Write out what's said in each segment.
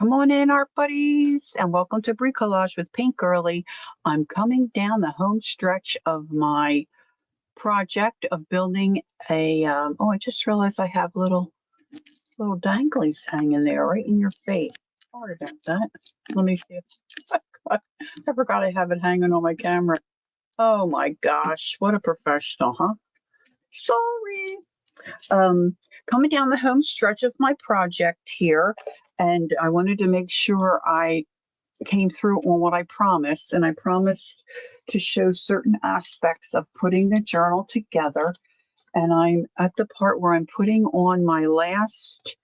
Come on in, art buddies, and welcome to Bricolage with Paint Girly. I'm coming down the home stretch of my project of building a, I just realized I have little danglies hanging there right in your face. Sorry about that. Let me see if I forgot I have it hanging on my camera. Oh my gosh, what a professional, huh? Sorry. Coming down the home stretch of my project here, and I wanted to make sure I came through on what I promised, and I promised to show certain aspects of putting the journal together. And I'm at the part where I'm putting on my last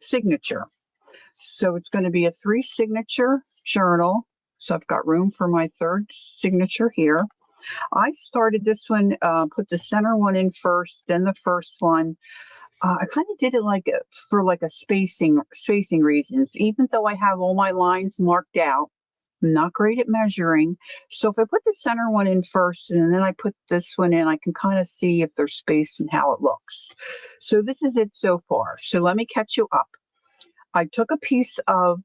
signature. So it's going to be a 3-signature journal. So I've got room for my third signature here. I started this one, put the center one in first, then the first one. I kind of did it for a spacing reasons. Even though I have all my lines marked out, I'm not great at measuring. So if I put the center one in first and then I put this one in, I can kind of see if there's space and how it looks. So this is it so far. So let me catch you up. I took a piece of,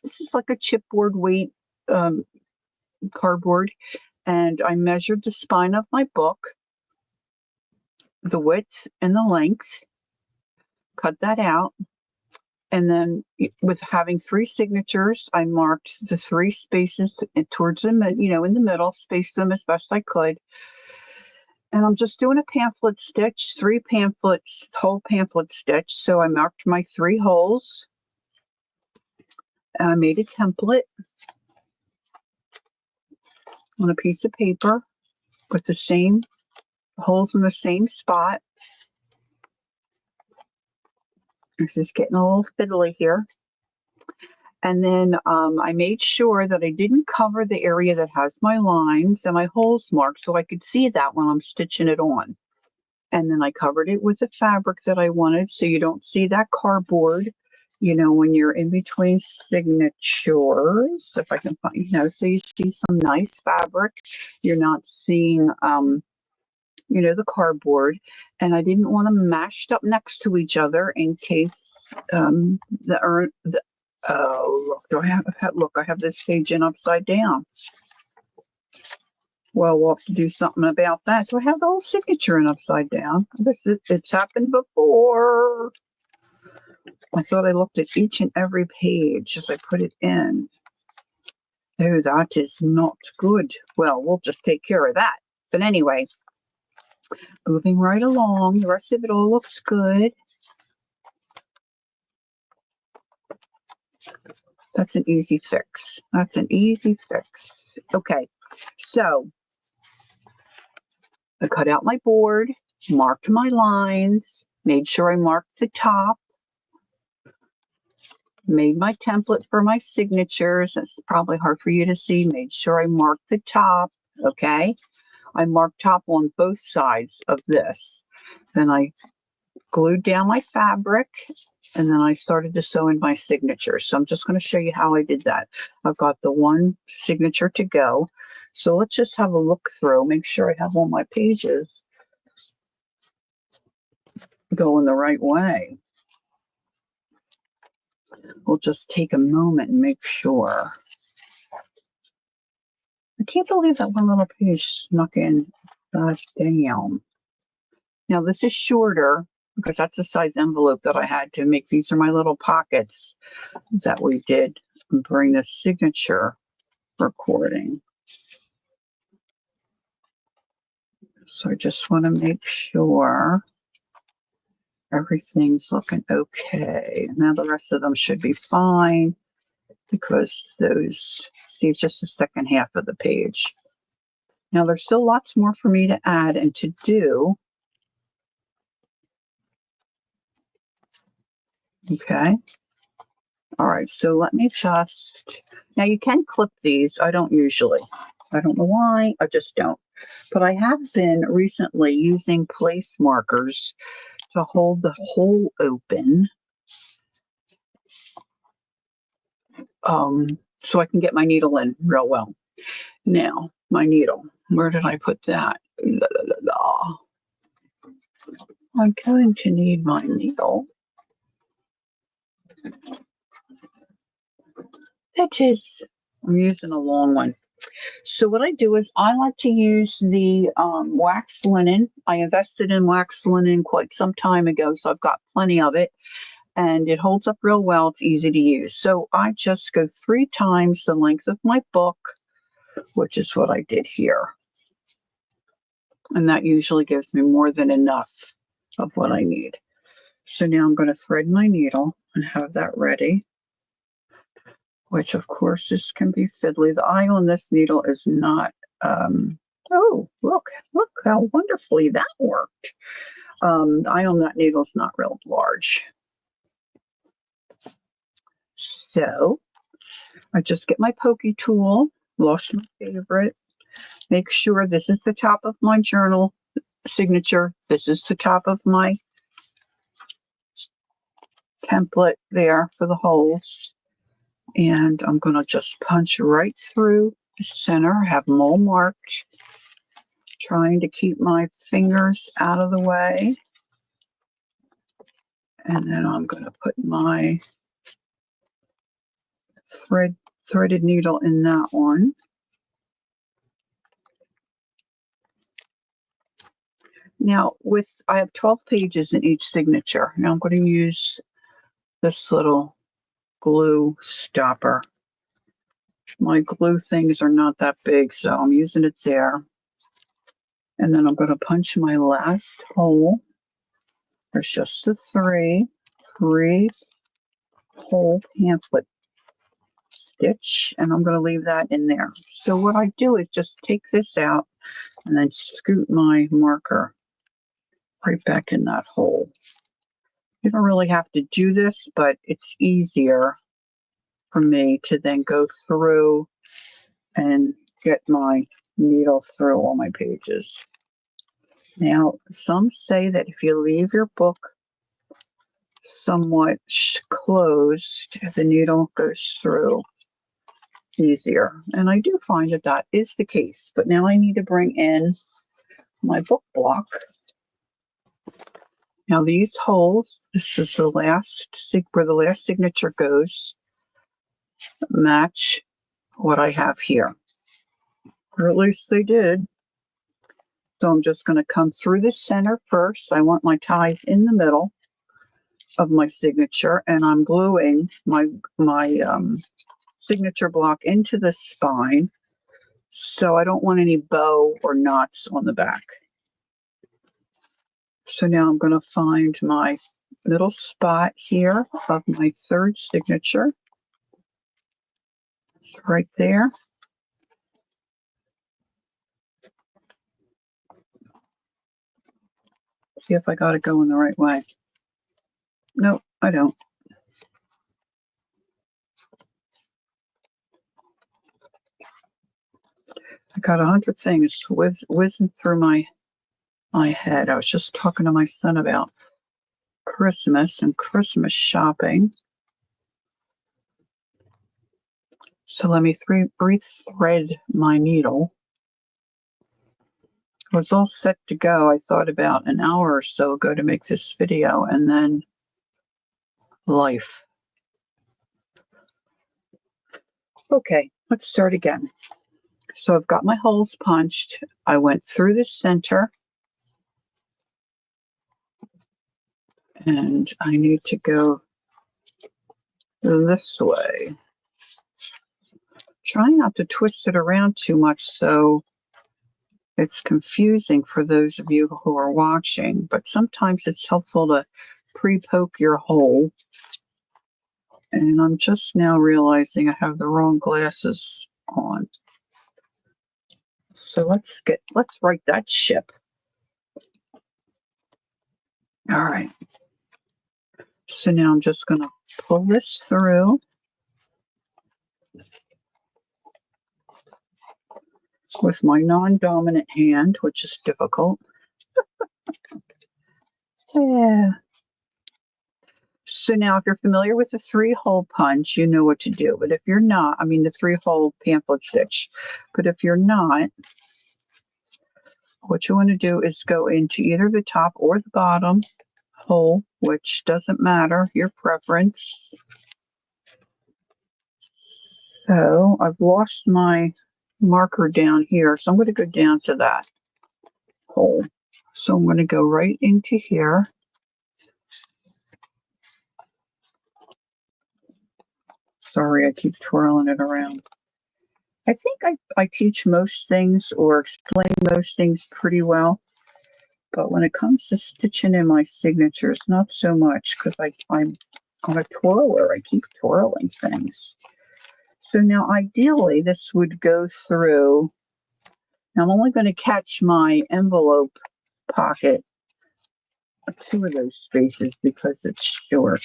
this is like a chipboard weight cardboard, and I measured the spine of my book, the width and the length, cut that out. And then with having 3 signatures, I marked the 3 spaces towards them, in the middle, spaced them as best I could. And I'm just doing a pamphlet stitch, 3 pamphlets, whole pamphlet stitch. So I marked my 3 holes. I made a template on a piece of paper with the same holes in the same spot. This is getting a little fiddly here. And then I made sure that I didn't cover the area that has my lines and my holes marked so I could see that when I'm stitching it on. And then I covered it with the fabric that I wanted so you don't see that cardboard, when you're in between signatures. If I can find, so you see some nice fabric. You're not seeing, the cardboard. And I didn't want them mashed up next to each other in case oh, look, I have this page in upside down. Well, we'll have to do something about that. Do I have the whole signature in upside down? It's happened before. I thought I looked at each and every page as I put it in. Oh, that is not good. Well, we'll just take care of that. But anyway, moving right along. The rest of it all looks good. That's an easy fix. Okay, so I cut out my board, marked my lines, made sure I marked the top, made my template for my signatures. That's probably hard for you to see. Made sure I marked the top, okay? I marked top on both sides of this. Then I glued down my fabric, and then I started to sew in my signatures. So I'm just going to show you how I did that. I've got the one signature to go. So let's just have a look through, make sure I have all my pages going the right way. We'll just take a moment and make sure. I can't believe that one little page snuck in. Gosh, damn. Now this is shorter because that's the size envelope that I had to make. These are my little pockets that we did during the signature recording. So I just want to make sure everything's looking okay. Now the rest of them should be fine because those, see, it's just the second half of the page. Now there's still lots more for me to add and to do. Okay. All right, so let me just, now you can clip these. I don't usually. I don't know why, I just don't. But I have been recently using place markers to hold the hole open so I can get my needle in real well. Now, my needle, where did I put that? La, la, la, la. I'm going to need my needle. It is. I'm using a long one. So what I do is I like to use the wax linen. I invested in wax linen quite some time ago, so I've got plenty of it. And it holds up real well. It's easy to use. So I just go 3 times the length of my book, which is what I did here. And that usually gives me more than enough of what I need. So now I'm going to thread my needle and have that ready, which of course this can be fiddly. The eye on this needle is not, oh, look how wonderfully that worked. The eye on that needle is not real large. So I just get my pokey tool, lost my favorite, make sure this is the top of my journal signature. This is the top of my template there for the holes. And I'm going to just punch right through the center, have them all marked, trying to keep my fingers out of the way. And then I'm going to put my threaded needle in that one. Now I have 12 pages in each signature. Now I'm going to use this little glue stopper. My glue things are not that big, so I'm using it there. And then I'm going to punch my last hole. There's just the three hole pamphlet stitch, and I'm going to leave that in there. So what I do is just take this out and then scoot my marker right back in that hole. You don't really have to do this, but it's easier for me to then go through and get my needle through all my pages. Now, some say that if you leave your book somewhat closed, the needle goes through easier. And I do find that that is the case. But now I need to bring in my book block. Now these holes, this is the last, where the last signature goes, match what I have here. Or at least they did. So I'm just going to come through the center first. I want my ties in the middle of my signature, and I'm gluing my signature block into the spine, so I don't want any bow or knots on the back. So now I'm going to find my middle spot here of my third signature. It's right there. See if I got it going the right way. Nope, I don't. I got 100 things whizzing through my head. I was just talking to my son about Christmas and Christmas shopping. So let me rethread my needle. I was all set to go. I thought about an hour or so ago to make this video, and then life. Okay, let's start again. So I've got my holes punched. I went through the center, and I need to go this way. Try not to twist it around too much so it's confusing for those of you who are watching, but sometimes it's helpful to pre-poke your hole. And I'm just now realizing I have the wrong glasses on. So let's right that ship. All right. So now I'm just going to pull this through with my non-dominant hand, which is difficult. Yeah. So now if you're familiar with the 3-hole punch, you know what to do. But if you're not, I mean the 3-hole pamphlet stitch. But if you're not, what you want to do is go into either the top or the bottom hole, which doesn't matter, your preference. So I've lost my marker down here, so I'm going to go down to that hole. So I'm going to go right into here. Sorry, I keep twirling it around. I think I teach most things or explain most things pretty well, but when it comes to stitching in my signatures, not so much, because I'm a twirler. I keep twirling things. So now ideally this would go through. Now I'm only going to catch my envelope pocket, two of those spaces, because it's short,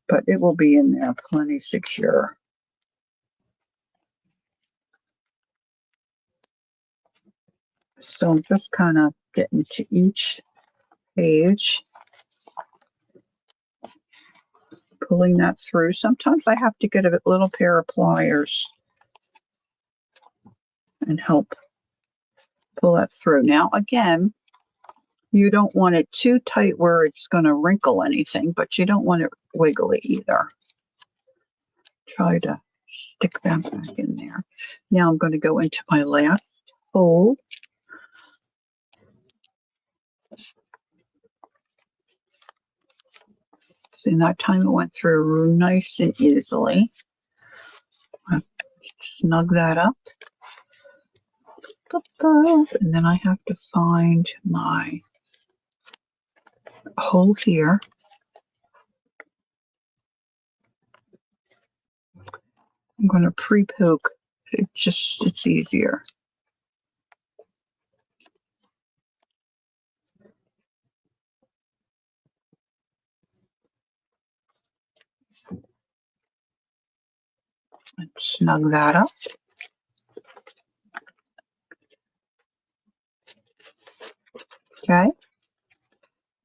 but it will be in there plenty secure. So I'm just kind of getting to each page, pulling that through. Sometimes I have to get a little pair of pliers and help pull that through. Now, again, you don't want it too tight where it's going to wrinkle anything, but you don't want it wiggly either. Try to stick that back in there. Now I'm going to go into my last hole. See, that time it went through nice and easily. I'll snug that up. And then I have to find my hole here. I'm going to pre-poke. It's easier. Let's snug that up. Okay.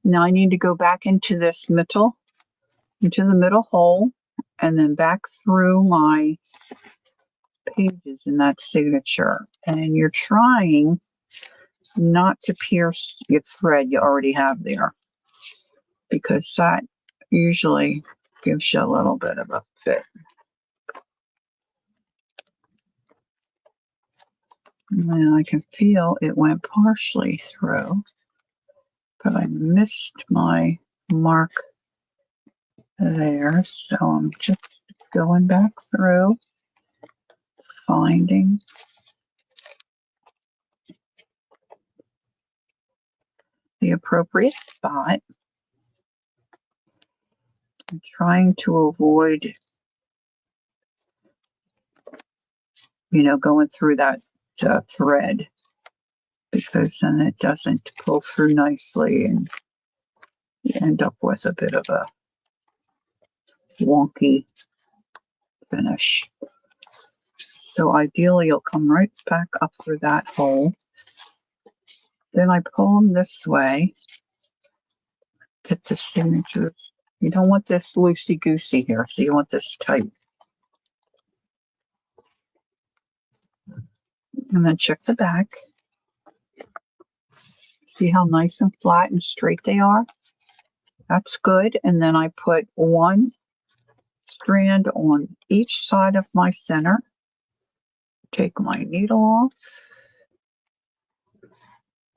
Now I need to go back into the middle hole, and then back through my pages in that signature. And you're trying not to pierce your thread you already have there, because that usually gives you a little bit of a fit. And I can feel it went partially through, but I missed my mark there. So I'm just going back through, finding the appropriate spot. I'm trying to avoid, going through that thread, because then it doesn't pull through nicely and you end up with a bit of a wonky finish. So ideally you'll come right back up through that hole. Then I pull them this way, get the signatures. You don't want this loosey-goosey here, so you want this tight. And then check the back. See how nice and flat and straight they are? That's good. And then I put one strand on each side of my center. Take my needle off.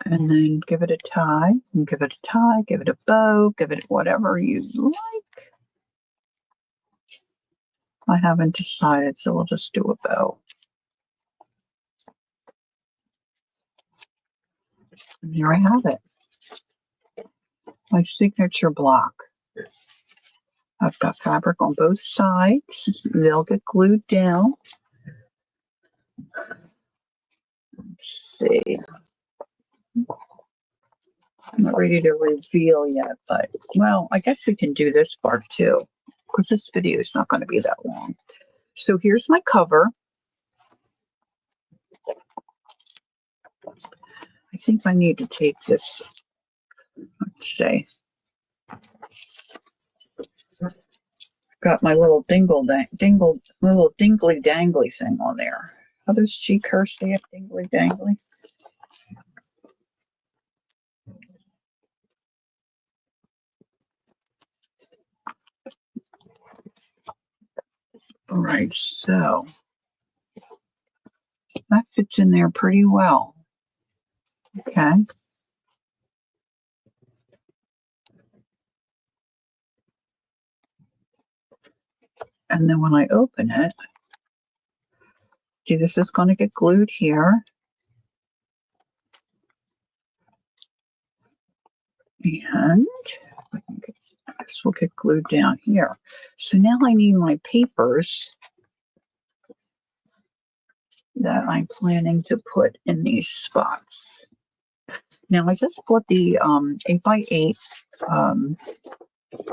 And then give it a tie, and give it a tie, give it a bow, give it whatever you like. I haven't decided, so we'll just do a bow. And here I have it. My signature block. I've got fabric on both sides. They'll get glued down. Let's see. I'm not ready to reveal yet, but, well, I guess we can do this part too, because this video is not going to be that long. So here's my cover. I think I need to take this, let's say, got my little little dingly dangly thing on there. How does G curse say it? Dingly dangly? All right, so that fits in there pretty well. Okay. And then when I open it, see, this is going to get glued here. And this will get glued down here. So now I need my papers that I'm planning to put in these spots. Now I just bought the 8x8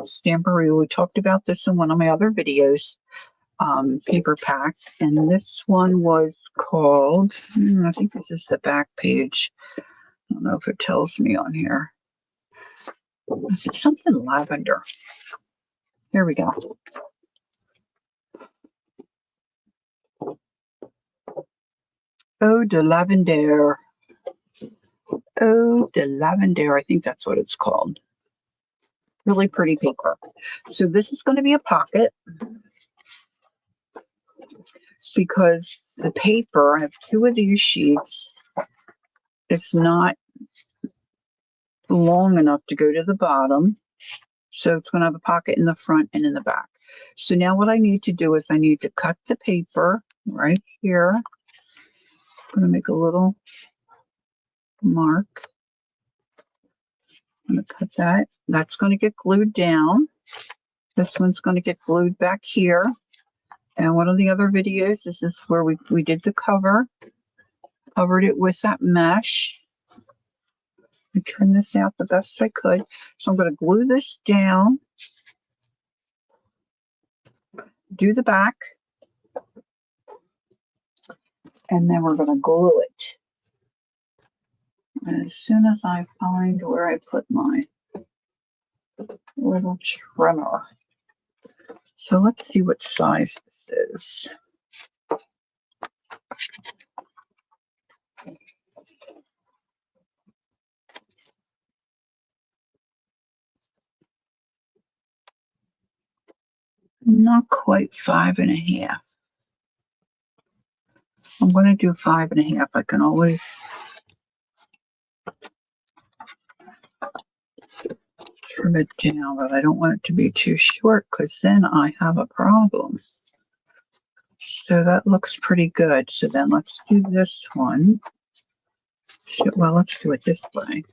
Stampery. We talked about this in one of my other videos, paper pack. And this one was called, I think this is the back page. I don't know if it tells me on here. Is it something lavender? Here we go. Eau de Lavender. Eau de Lavender. I think that's what it's called. Really pretty paper. So this is going to be a pocket because the paper, I have two of these sheets. It's not long enough to go to the bottom. So it's going to have a pocket in the front and in the back. So now what I need to do is I need to cut the paper right here. I'm going to make a little mark. I'm going to cut that. That's going to get glued down. This one's going to get glued back here. And one of the other videos, this is where we did the cover. Covered it with that mesh. I trimmed this out the best I could. So I'm going to glue this down. Do the back. And then we're going to glue it. And as soon as I find where I put my little trimmer. So let's see what size this is. Not quite 5.5. I'm going to do 5.5. I can always trim it down, but I don't want it to be too short because then I have a problem. So that looks pretty good. So then let's do this one. Well, let's do it this way.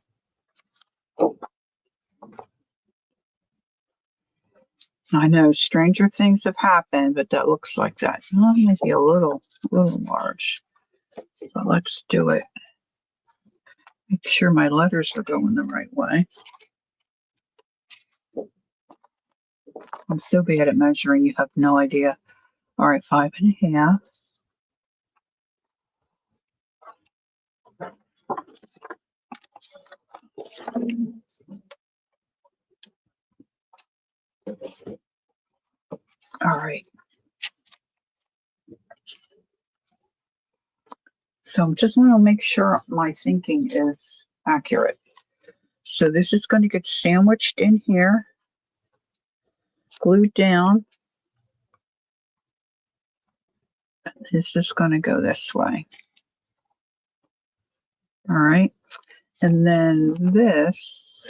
I know stranger things have happened, but that looks like that. Well, maybe a little large, but let's do it. Make sure my letters are going the right way. I'm so bad at measuring, you have no idea. All right, 5.5. All right. So just want to make sure my thinking is accurate. So this is going to get sandwiched in here, glued down. This is going to go this way. All right. And then this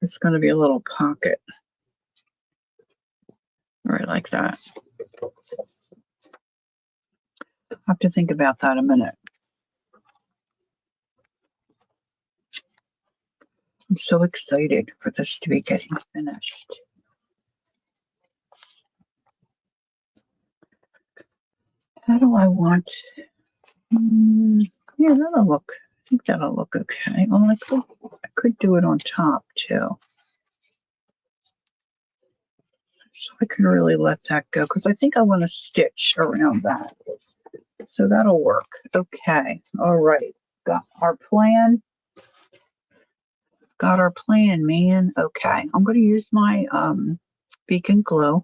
is going to be a little pocket. Right, like that. I have to think about that a minute. I'm so excited for this to be getting finished. How do I want? Yeah, that'll look. I think that'll look okay. Well, I could do it on top too. So I can really let that go because I think I want to stitch around that. So that'll work. Okay. All right. Got our plan. Got our plan, man. Okay. I'm going to use my Beacon glue.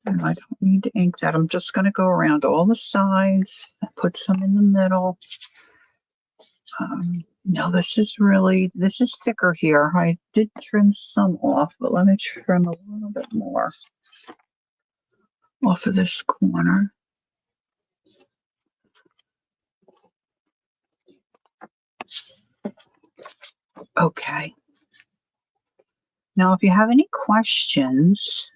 And I don't need to ink that. I'm just going to go around all the sides, put some in the middle. No, this is thicker here. I did trim some off, but let me trim a little bit more off of this corner. Okay. Now, if you have any questions,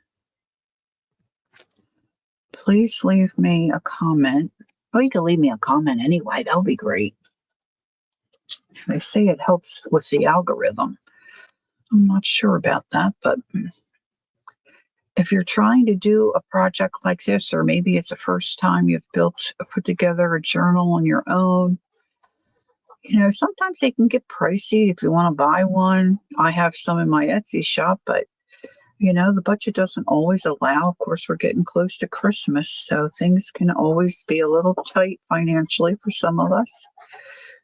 please leave me a comment. Or you can leave me a comment anyway. That would be great. They say it helps with the algorithm. I'm not sure about that, but if you're trying to do a project like this, or maybe it's the first time you've put together a journal on your own, sometimes they can get pricey if you want to buy one. I have some in my Etsy shop, but the budget doesn't always allow. Of course, we're getting close to Christmas, so things can always be a little tight financially for some of us.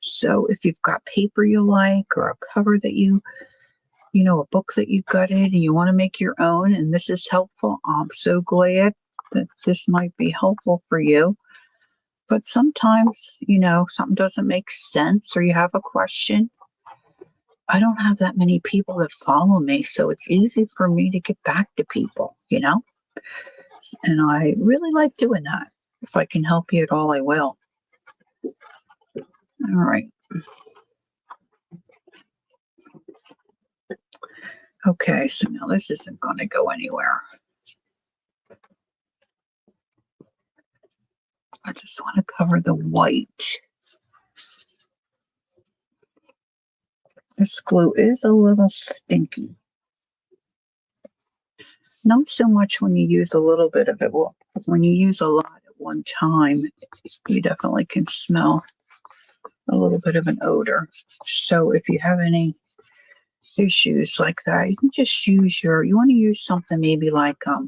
So if you've got paper you like, or a cover that a book that you gutted and you want to make your own, and this is helpful, I'm so glad that this might be helpful for you. But sometimes, something doesn't make sense or you have a question. I don't have that many people that follow me, so it's easy for me to get back to people, and I really like doing that. If I can help you at all, I will. All right. Okay, so now this isn't going to go anywhere. I just want to cover the white. This glue is a little stinky. Not so much when you use a little bit of it. Well, when you use a lot at one time, you definitely can smell a little bit of an odor. So if you have any issues like that, you can just use you want to use something maybe like a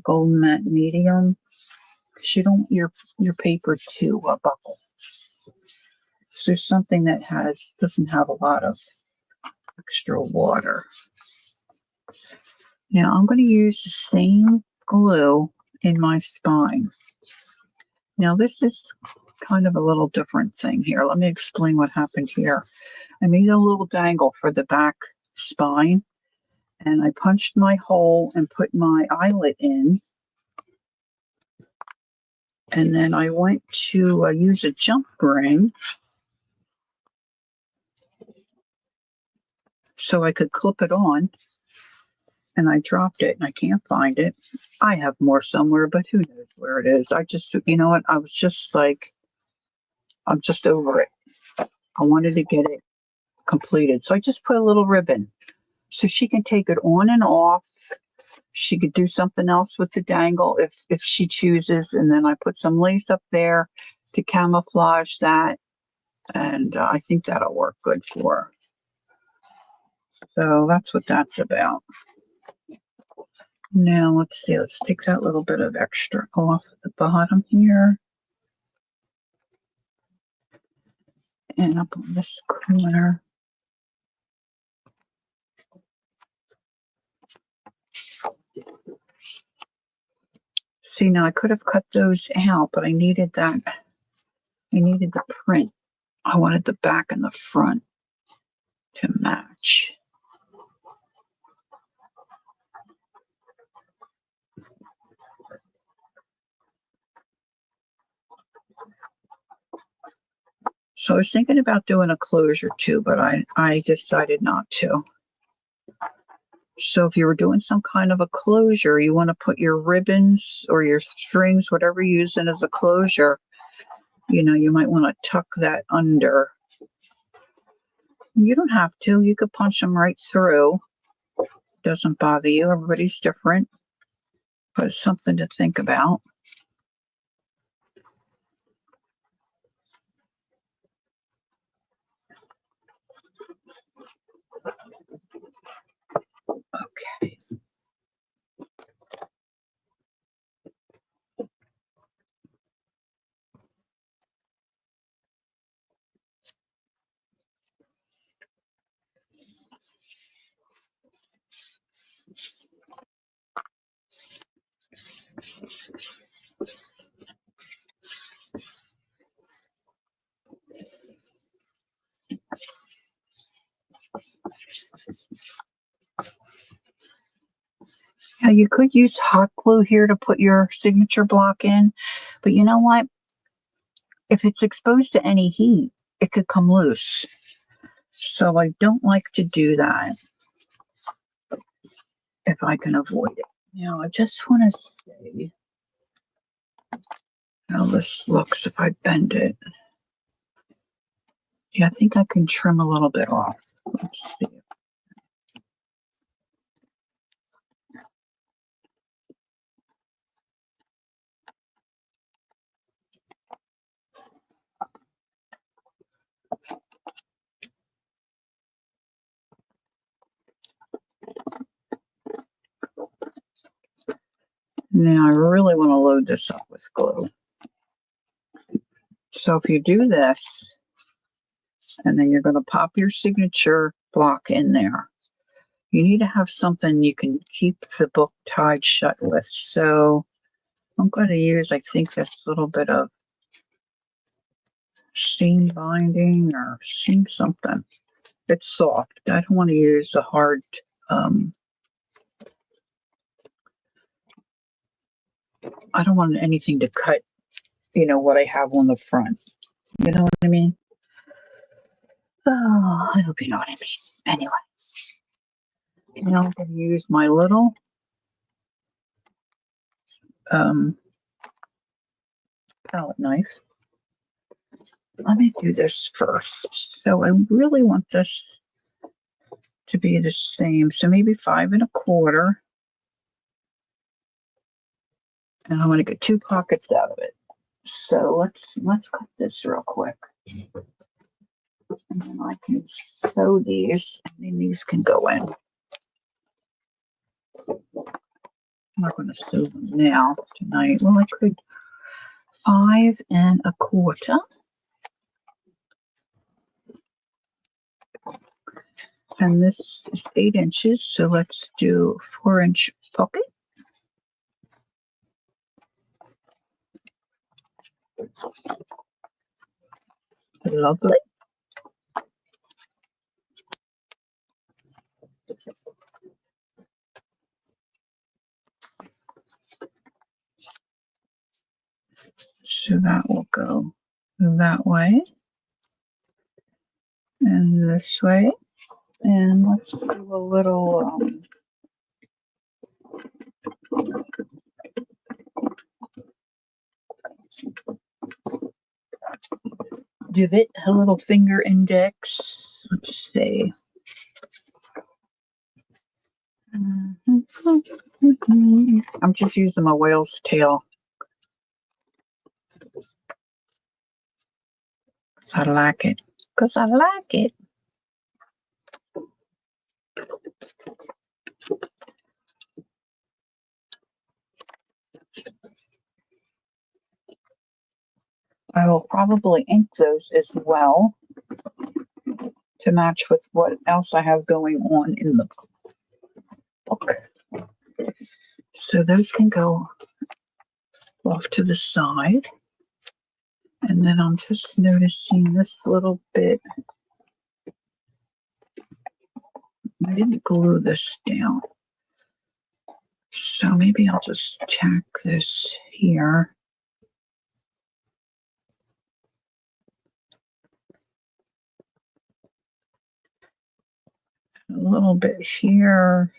golden matte medium, because you don't want your paper to buckle. So something that doesn't have a lot of extra water. Now I'm going to use the same glue in my spine. Now this is kind of a little different thing here. Let me explain what happened here. I made a little dangle for the back spine, and I punched my hole and put my eyelet in. And then I went to use a jump ring so I could clip it on. And I dropped it and I can't find it. I have more somewhere, but who knows where it is. You know what? I was just like, I'm just over it. I wanted to get it completed. So I just put a little ribbon so she can take it on and off. She could do something else with the dangle if she chooses. And then I put some lace up there to camouflage that. And I think that'll work good for her. So that's what that's about. Now let's see, let's take that little bit of extra off at the bottom here. And up on this corner. See, now I could have cut those out, but I needed that. I needed the print. I wanted the back and the front to match. So I was thinking about doing a closure too, but I decided not to. So if you were doing some kind of a closure, you want to put your ribbons or your strings, whatever you're using as a closure, you might want to tuck that under. You don't have to. You could punch them right through. Doesn't bother you. Everybody's different. But it's something to think about. Okay. Now you could use hot glue here to put your signature block in, but you know what? If it's exposed to any heat, it could come loose. So I don't like to do that if I can avoid it. Now I just want to see how this looks if I bend it. Yeah, I think I can trim a little bit off. Let's see. Now I really want to load this up with glue. So if you do this, and then you're going to pop your signature block in there, you need to have something you can keep the book tied shut with. So I'm going to use, I think, this little bit of seam binding or seam something. It's soft. I don't want to use a hard I don't want anything to cut, what I have on the front. You know what I mean? Oh, I hope you know what I mean. Anyway, now I'm going to use my little palette knife. Let me do this first. So I really want this to be the same. So maybe 5 1/4. And I want to get 2 pockets out of it. So let's cut this real quick. And then I can sew these, and then these can go in. I'm not going to sew them now tonight. Well, I could 5 1/4. And this is 8 inches, so let's do 4-inch pocket. Lovely. So that will go that way and this way. And let's do a little divot, a little finger index. Let's see. I'm just using my whale's tail. I like it. Because I like it. I will probably ink those as well to match with what else I have going on in the book. So those can go off to the side. And then I'm just noticing this little bit. I didn't glue this down. So maybe I'll just tack this here. A little bit here.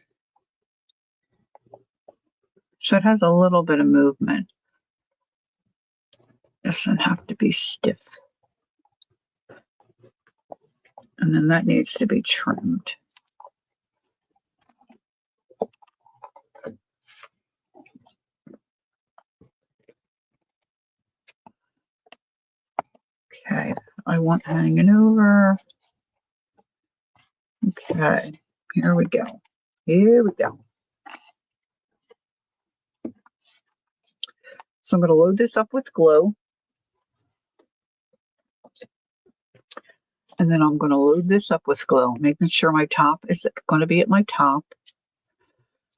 So it has a little bit of movement. Doesn't have to be stiff. And then that needs to be trimmed. Okay, I want hanging over. Okay, here we go. Here we go. So I'm going to load this up with glue. And then I'm going to load this up with glue, making sure my top is going to be at my top.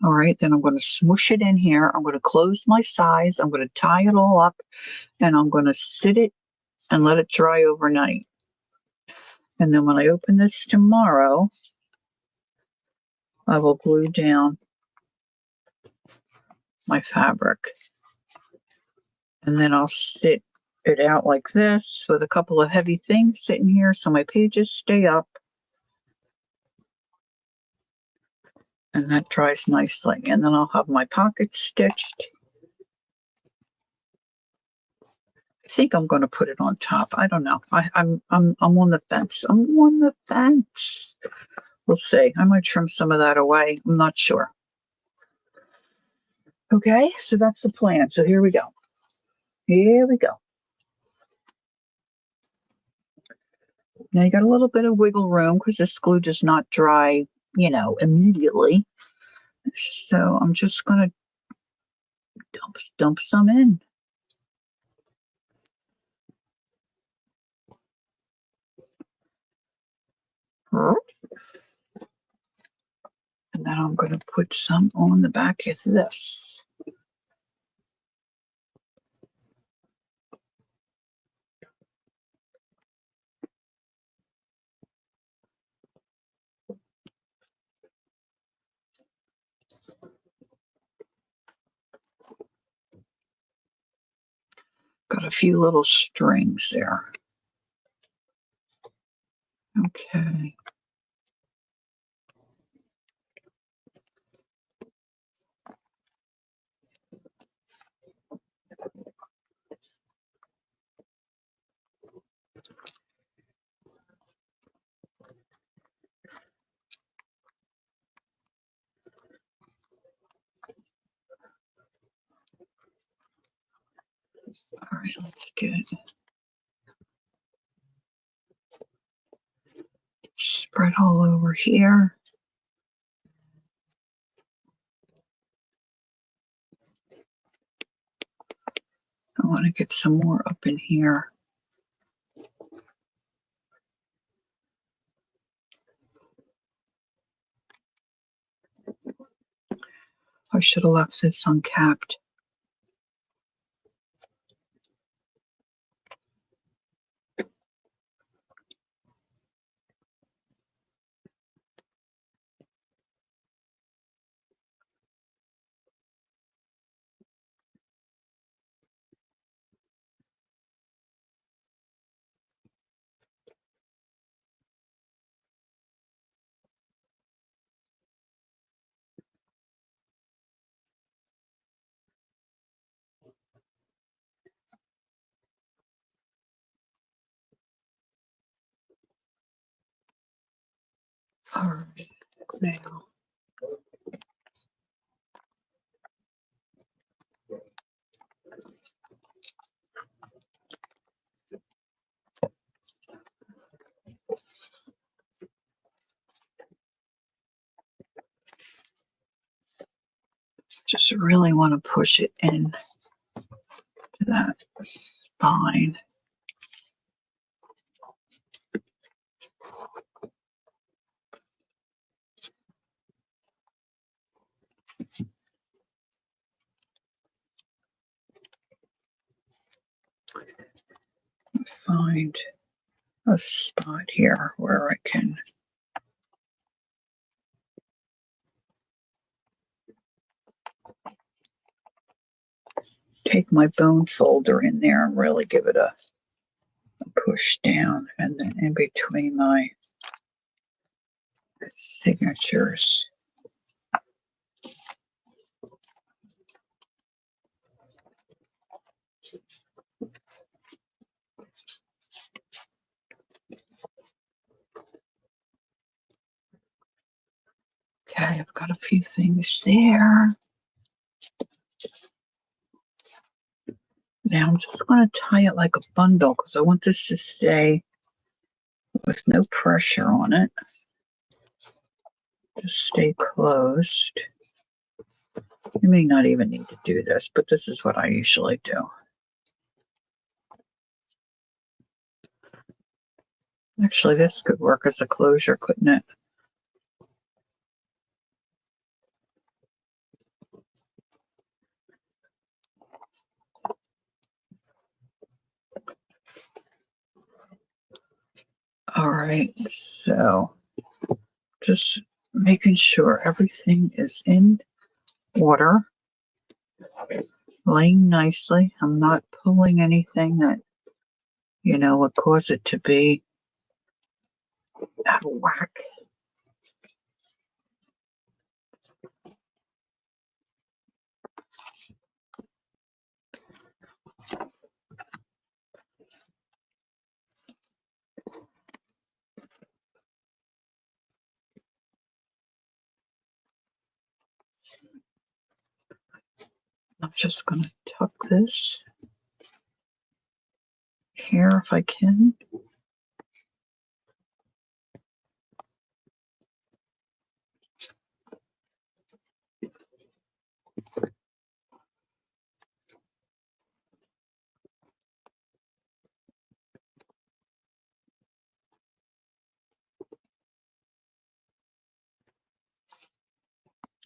All right, then I'm going to smoosh it in here. I'm going to close my sides. I'm going to tie it all up, and I'm going to sit it and let it dry overnight. And then when I open this tomorrow, I will glue down my fabric. And then I'll sit it out like this with a couple of heavy things sitting here so my pages stay up. And that dries nicely. And then I'll have my pockets stitched. I think I'm going to put it on top. I don't know. I'm on the fence. I'm on the fence. We'll see. I might trim some of that away. I'm not sure. Okay, so that's the plan. So here we go. Here we go. Now you got a little bit of wiggle room because this glue does not dry, immediately. So I'm just going to dump some in. And then I'm going to put some on the back of this. Got a few little strings there. Okay. All right, let's get it. Spread all over here. I want to get some more up in here. I should have left this uncapped. All right, now. Just really want to push it in to that spine. Find a spot here where I can take my bone folder in there and really give it a push down, and then in between my signatures. Okay, I've got a few things there. Now I'm just going to tie it like a bundle because I want this to stay with no pressure on it. Just stay closed. You may not even need to do this, but this is what I usually do. Actually, this could work as a closure, couldn't it? All right, so just making sure everything is in order, laying nicely. I'm not pulling anything that, would cause it to be out of whack. I'm just going to tuck this here if I can.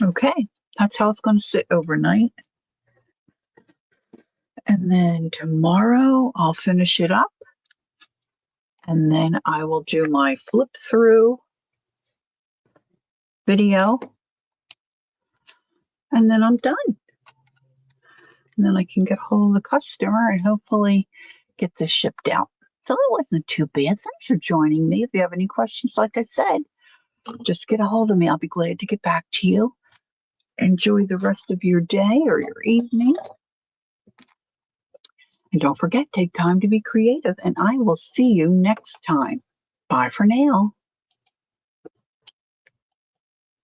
Okay, that's how it's going to sit overnight. And then tomorrow I'll finish it up. And then I will do my flip through video. And then I'm done. And then I can get hold of the customer and hopefully get this shipped out. So it wasn't too bad. Thanks for joining me. If you have any questions, like I said, just get a hold of me. I'll be glad to get back to you. Enjoy the rest of your day or your evening. And don't forget, take time to be creative. And I will see you next time. Bye for now.